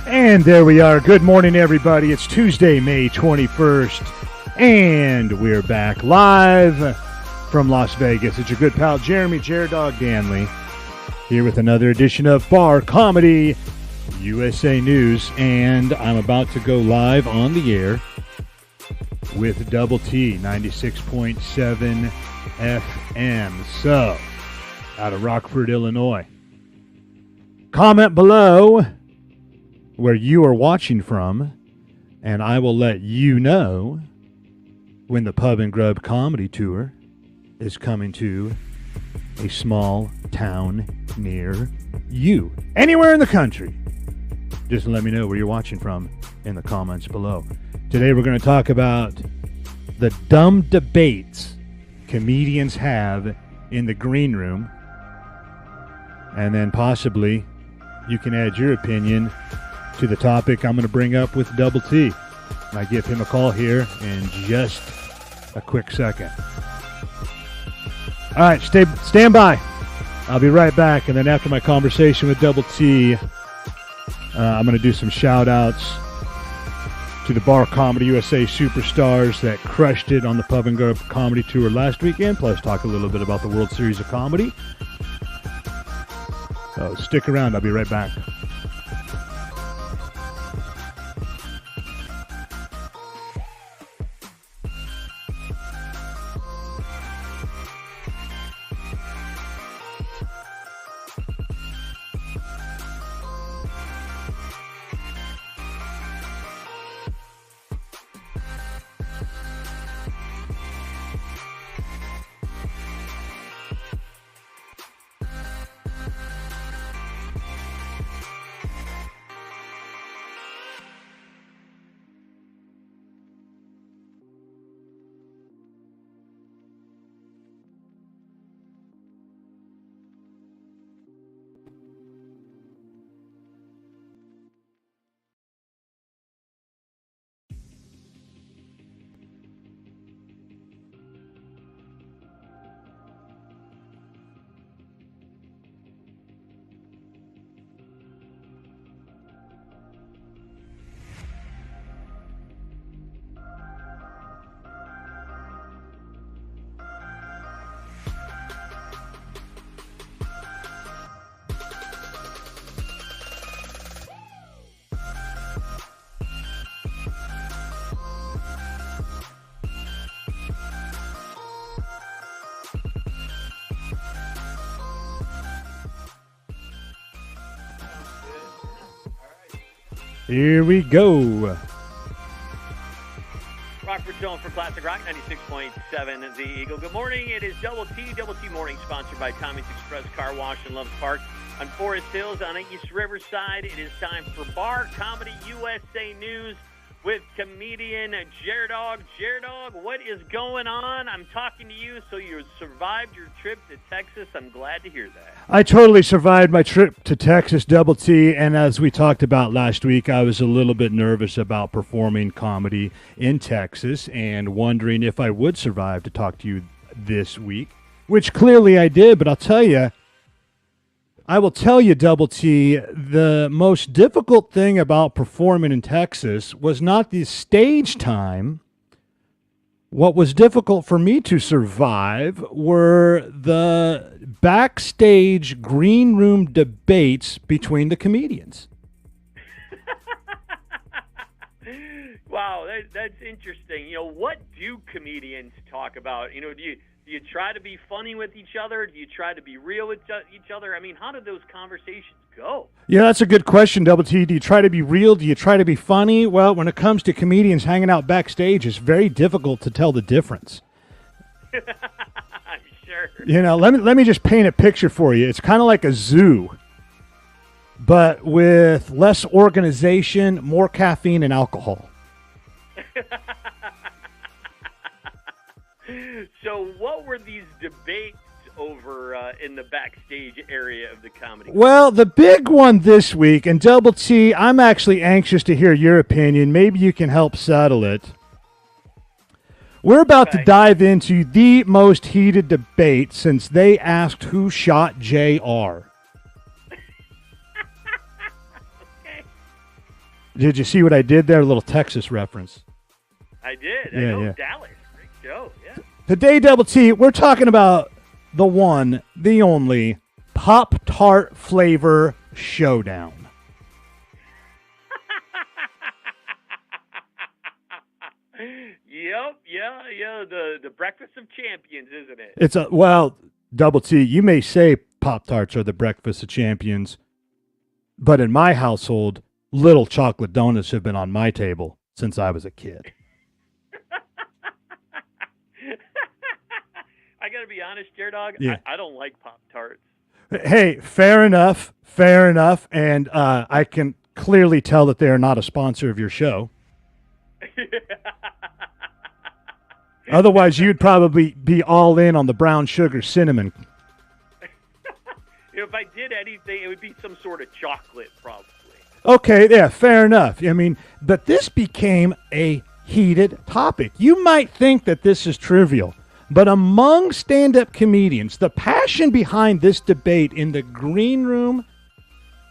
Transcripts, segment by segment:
And there we are. Good morning, everybody. It's Tuesday, May 21st, and we're back live from Las Vegas. It's your good pal, Jeremy Dog Danley, here with another edition of Bar Comedy USA News, and I'm about to go live on the air with Double T 96.7 FM. So, out of Rockford, Illinois. Comment below where you are watching from, and I will let you know when the Pub and Grub Comedy Tour is coming to a small town near you. Anywhere in the country. Just let me know where you're watching from in the comments below. Today we're going to talk about the dumb debates comedians have in the green room, and then possibly you can add your opinion to the topic I'm going to bring up with Double T. And I give him a call here in just a quick second. All right, stand by. I'll be right back. And then after my conversation with Double T, I'm going to do some shout-outs to the Bar Comedy USA superstars that crushed it on the Pub and Grub Comedy Tour last weekend, plus talk a little bit about the World Series of Comedy. So stick around. I'll be right back. Here we go. Rockford Zone for Classic Rock 96.7 The Eagle. Good morning. It is Double T Morning, sponsored by Tommy's Express Car Wash in Loves Park on Forest Hills on East Riverside. It is time for Bar Comedy USA News with comedian Dog. Dog, what is going on? I'm talking to you, so you survived your trip to Texas. I'm glad to hear that. I totally survived my trip to Texas, Double T, and as we talked about last week, I was a little bit nervous about performing comedy in Texas and wondering if I would survive to talk to you this week, which clearly I did, but I will tell you, Double T, the most difficult thing about performing in Texas was not the stage time. What was difficult for me to survive were the backstage green room debates between the comedians. Wow, that's interesting. You know, what do comedians talk about? You know, do you try to be funny with each other? Do you try to be real with each other? I mean, how do those conversations go? Yeah, that's a good question, Double T. Do you try to be real? Do you try to be funny? Well, when it comes to comedians hanging out backstage, it's very difficult to tell the difference. I'm sure. You know, let me just paint a picture for you. It's kind of like a zoo, but with less organization, more caffeine, and alcohol. So what were these debates over in the backstage area of the comedy? Well, the big one this week, and Double T, I'm actually anxious to hear your opinion. Maybe you can help settle it. We're about to dive into the most heated debate since they asked who shot JR. Did you see what I did there? A little Texas reference. I did. Yeah, I know yeah. Dallas. Great show. Yeah. Today, Double T, we're talking about the one, the only Pop-Tart flavor showdown. Yep. Yeah. The breakfast of champions, isn't it? It's Double T, you may say Pop-Tarts are the breakfast of champions, but in my household, little chocolate donuts have been on my table since I was a kid. I got to be honest, Dog. Yeah. I don't like Pop-Tarts. Hey, fair enough. And I can clearly tell that they are not a sponsor of your show. Otherwise, you'd probably be all in on the brown sugar cinnamon. If I did anything, it would be some sort of chocolate, probably. Okay, yeah, fair enough. I mean, but this became a heated topic. You might think that this is trivial, but among stand-up comedians, the passion behind this debate in the green room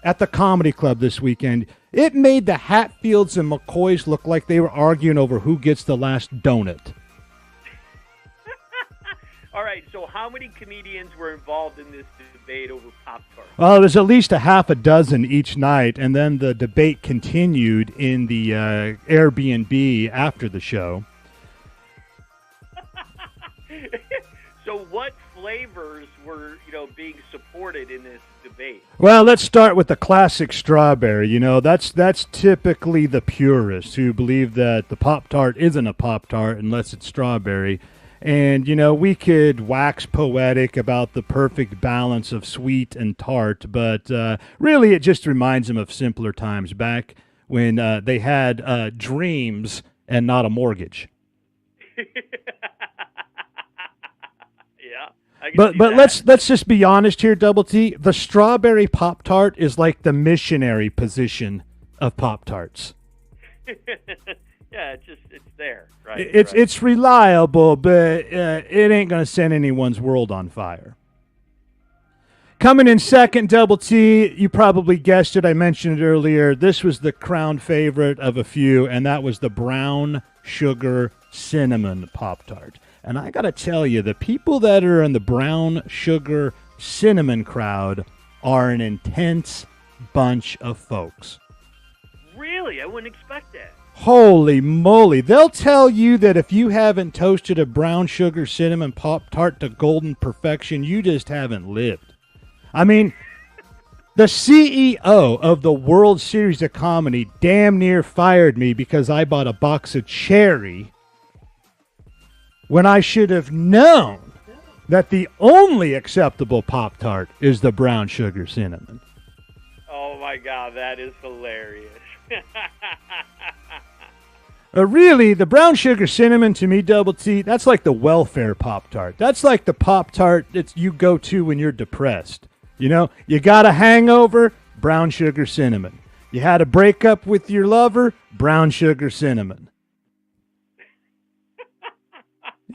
at the Comedy Club this weekend, it made the Hatfields and McCoys look like they were arguing over who gets the last donut. All right, so how many comedians were involved in this debate over Pop-Tarts? Well, there's at least a half a dozen each night, and then the debate continued in the Airbnb after the show. So what flavors were, being supported in this debate? Well, let's start with the classic strawberry. That's typically the purists who believe that the Pop-Tart isn't a Pop-Tart unless it's strawberry. And, we could wax poetic about the perfect balance of sweet and tart, but really it just reminds them of simpler times back when they had dreams and not a mortgage. Yeah. But let's just be honest here, Double T. The strawberry Pop-Tart is like the missionary position of Pop-Tarts. Yeah, it's there, right? It's reliable, but it ain't going to send anyone's world on fire. Coming in second, Double T, you probably guessed it. I mentioned it earlier. This was the crown favorite of a few, and that was the brown sugar cinnamon Pop-Tart. And I got to tell you, the people that are in the brown sugar cinnamon crowd are an intense bunch of folks. Really? I wouldn't expect that. Holy moly. They'll tell you that if you haven't toasted a brown sugar cinnamon Pop-Tart to golden perfection, you just haven't lived. I mean, the CEO of the World Series of Comedy damn near fired me because I bought a box of cherry when I should have known that the only acceptable Pop-Tart is the brown sugar cinnamon. Oh, my God, that is hilarious. Really, the brown sugar cinnamon to me, Double T, that's like the welfare Pop-Tart. That's like the Pop-Tart that you go to when you're depressed. You got a hangover, brown sugar cinnamon. You had a breakup with your lover, brown sugar cinnamon.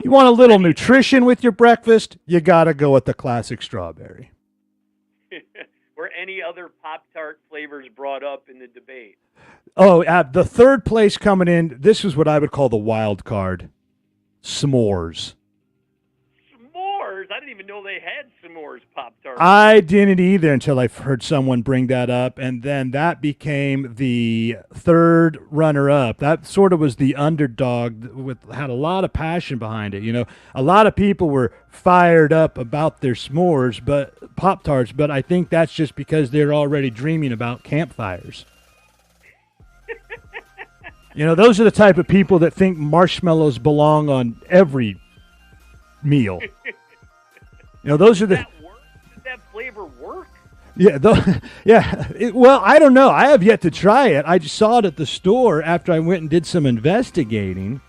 You want a little nutrition with your breakfast, you got to go with the classic strawberry. Were any other Pop-Tart flavors brought up in the debate? Oh, the third place coming in, this is what I would call the wild card. S'mores. S'mores? I didn't even know they had s'mores Pop-Tarts. I didn't either until I heard someone bring that up, and then that became the third runner-up. That sort of was the underdog, had a lot of passion behind it. A lot of people were fired up about their s'mores, but Pop-Tarts, but I think that's just because they're already dreaming about campfires. Those are the type of people that think marshmallows belong on every meal. Those are the. Does that flavor work? Yeah, well, I don't know. I have yet to try it. I just saw it at the store after I went and did some investigating.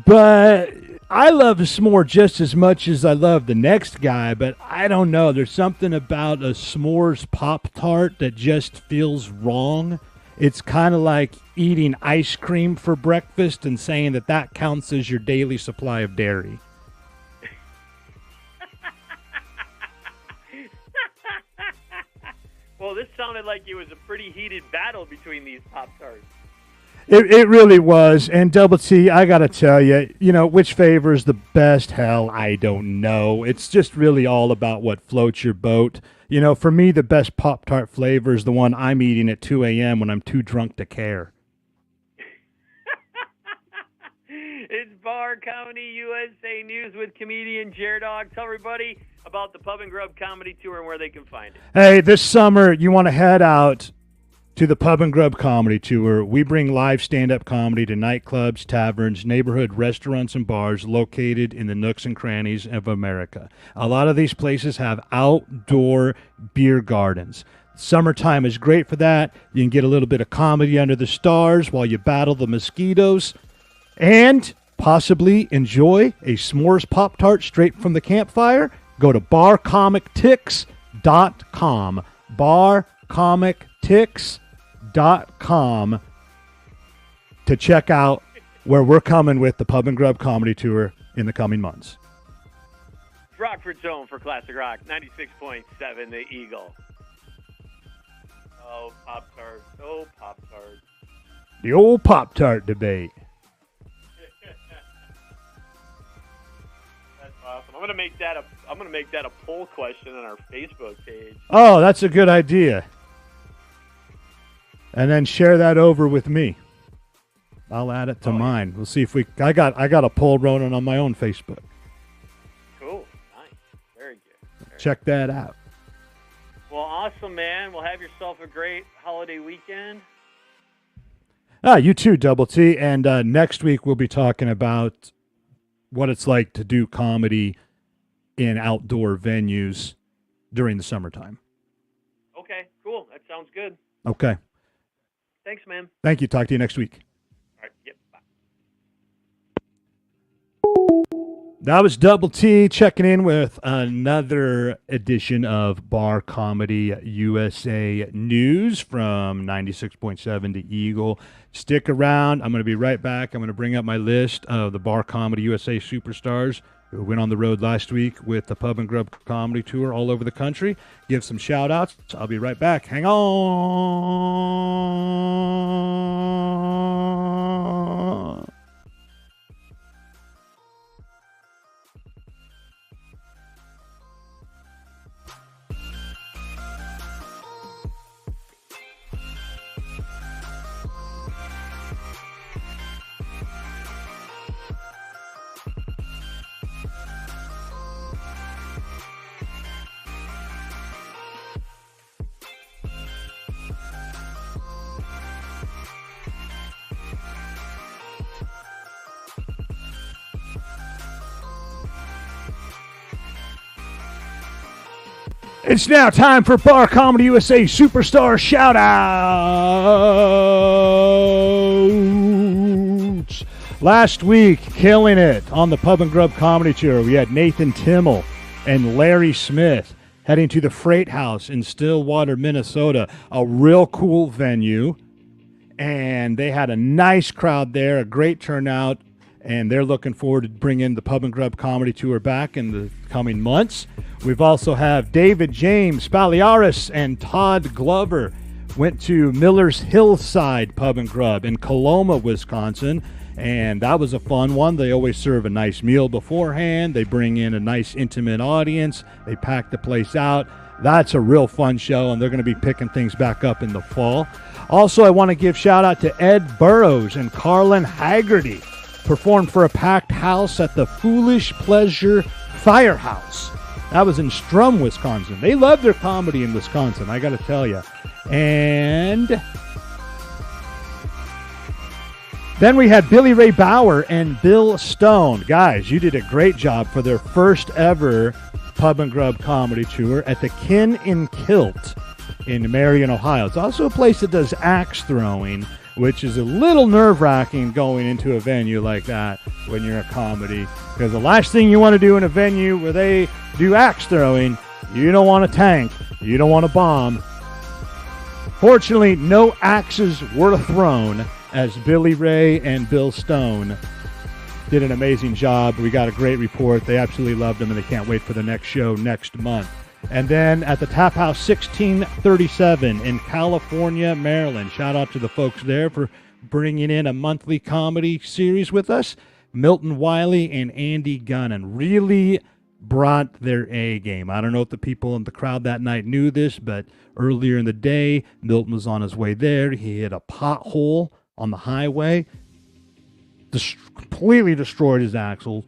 But I love a s'more just as much as I love the next guy. But I don't know. There's something about a s'mores Pop-Tart that just feels wrong. It's kind of like eating ice cream for breakfast and saying that counts as your daily supply of dairy. Well, this sounded like it was a pretty heated battle between these Pop-Tarts. It really was. And Double T, I got to tell you, which favors the best? Hell, I don't know. It's just really all about what floats your boat. For me, the best Pop-Tart flavor is the one I'm eating at 2 a.m. when I'm too drunk to care. It's Bar Comedy USA News with comedian Jared Dog. Tell everybody about the Pub and Grub Comedy Tour and where they can find it. Hey, this summer, you want to head out to the Pub and Grub Comedy Tour. We bring live stand-up comedy to nightclubs, taverns, neighborhood restaurants, and bars located in the nooks and crannies of America. A lot of these places have outdoor beer gardens. Summertime is great for that. You can get a little bit of comedy under the stars while you battle the mosquitoes and possibly enjoy a s'mores Pop-Tart straight from the campfire. Go to barcomictix.com. barcomictix.com to check out where we're coming with the Pub and Grub Comedy Tour in the coming months. Rockford's home for Classic Rock, 96.7 The Eagle. Oh, Pop-Tarts. Oh, Pop-Tarts. The old Pop-Tart debate. That's awesome. I'm gonna make that a poll question on our Facebook page. Oh, that's a good idea. And then share that over with me. I'll add it to mine. We'll see if I got a poll running on my own Facebook. Cool. Nice. Very good. Check that out. Well, awesome, man. Well, have yourself a great holiday weekend. You too, Double T. And next week we'll be talking about what it's like to do comedy in outdoor venues during the summertime. Okay, cool. That sounds good. Okay. Thanks, man. Thank you. Talk to you next week. All right. Yep. Bye. That was Double T checking in with another edition of Bar Comedy USA News from 96.7 The Eagle. Stick around. I'm going to be right back. I'm going to bring up my list of the Bar Comedy USA superstars who went on the road last week with the Pub and Grub Comedy Tour all over the country. Give some shout-outs. I'll be right back. Hang on. It's now time for Bar Comedy USA Superstar Shout-Outs. Last week, killing it on the Pub and Grub Comedy Tour, we had Nathan Timmel and Larry Smith heading to the Freight House in Stillwater, Minnesota, a real cool venue. And they had a nice crowd there, a great turnout, and they're looking forward to bringing the Pub and Grub Comedy Tour back in the coming months. We've also have David James Spaliaris and Todd Glover went to Miller's Hillside Pub and Grub in Coloma, Wisconsin, and that was a fun one. They always serve a nice meal beforehand. They bring in a nice intimate audience. They pack the place out. That's a real fun show, and they're going to be picking things back up in the fall. Also, I want to give shout out to Ed Burrows and Carlin Haggerty. Performed for a packed house at the Foolish Pleasure Firehouse. That was in Strum, Wisconsin. They love their comedy in Wisconsin, I got to tell you. And then we had Billy Ray Bauer and Bill Stone. Guys, you did a great job for their first ever Pub and Grub Comedy Tour at the Kin in Kilt in Marion, Ohio. It's also a place that does axe throwing, which is a little nerve-wracking going into a venue like that when you're a comedy. Because the last thing you want to do in a venue where they do axe throwing, you don't want to tank, you don't want to bomb. Fortunately, no axes were thrown as Billy Ray and Bill Stone did an amazing job. We got a great report. They absolutely loved them, and they can't wait for the next show next month. And then at the Tap House 1637 in California, Maryland. Shout out to the folks there for bringing in a monthly comedy series with us. Milton Wiley and Andy Gunnan really brought their A game. I don't know if the people in the crowd that night knew this, but earlier in the day, Milton was on his way there. He hit a pothole on the highway, completely destroyed his axles.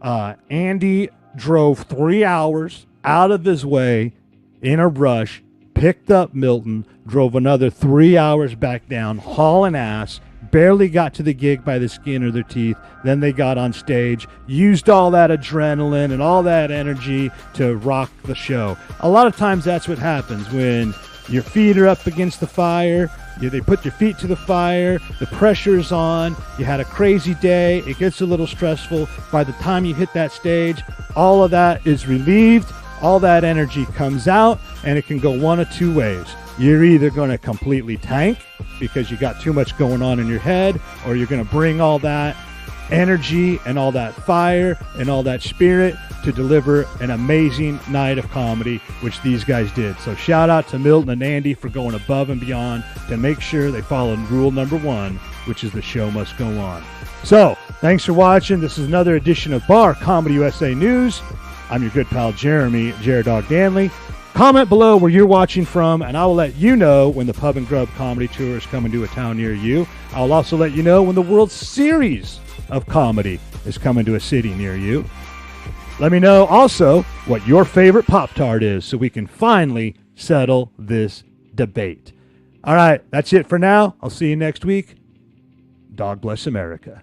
Andy drove 3 hours out of his way in a rush, picked up Milton, drove another 3 hours back down, hauling ass, barely got to the gig by the skin of their teeth. Then they got on stage, used all that adrenaline and all that energy to rock the show. A lot of times that's what happens when your feet are up against the fire. They put your feet to the fire, the pressure's on, you had a crazy day, it gets a little stressful. By the time you hit that stage, all of that is relieved, all that energy comes out, and it can go one of two ways. You're either going to completely tank because you got too much going on in your head, or you're going to bring all that energy and all that fire and all that spirit to deliver an amazing night of comedy, which these guys did. So shout out to Milton and Andy for going above and beyond to make sure they followed rule number one, which is the show must go on. So thanks for watching. This is another edition of Bar Comedy USA News. I'm your good pal Jeremy, Jared Dog Danley. Comment below where you're watching from, and I will let you know when the Pub and Grub Comedy Tour is coming to a town near you. I'll also let you know when the World Series of Comedy is coming to a city near you. Let me know also what your favorite Pop-Tart is so we can finally settle this debate. All right, that's it for now. I'll see you next week. Dog bless America.